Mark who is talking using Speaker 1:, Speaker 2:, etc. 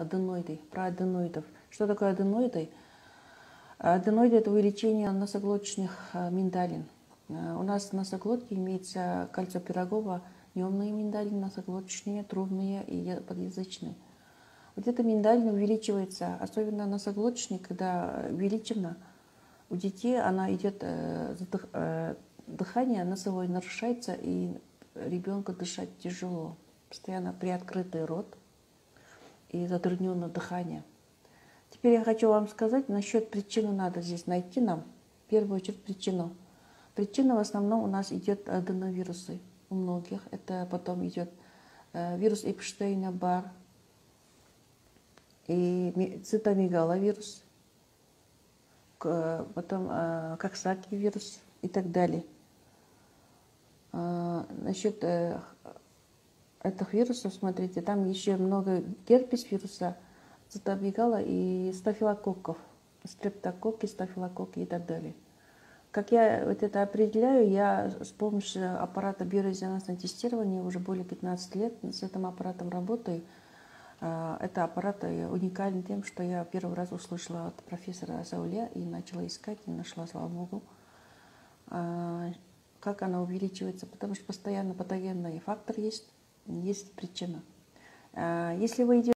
Speaker 1: аденоиды, про аденоидов. Что такое аденоиды? Аденоиды – это увеличение носоглоточных миндалин. У нас в носоглотке имеется кальциопирогова, дневные миндалины, носоглоточные, трубные и подъязычные. Вот эта миндалина увеличивается, особенно носоглоточная, когда увеличена. У детей она идет, дыхание носовое нарушается, и ребенку дышать тяжело. Постоянно приоткрытый рот и затрудненное дыхание. Теперь я хочу вам сказать, насчет причины надо здесь найти нам. В первую очередь причину. Причина в основном у нас идет аденовирусы. У многих. Это потом идет вирус Эпштейна-Барр и цитомегаловирус, потом Коксаки вирус и так далее. Насчет этих вирусов, смотрите, там еще много герпес вируса, цитомегала и стафилококков, стрептококки, стафилококки и так далее. Как я вот это определяю, я с помощью аппарата биорезонансного тестирования уже более 15 лет с этим аппаратом работаю. Это аппарат уникален тем, что я первый раз услышала от профессора Зауле и начала искать, и нашла, слава богу, как она увеличивается, потому что постоянно патогенный фактор есть причина. Если вы идете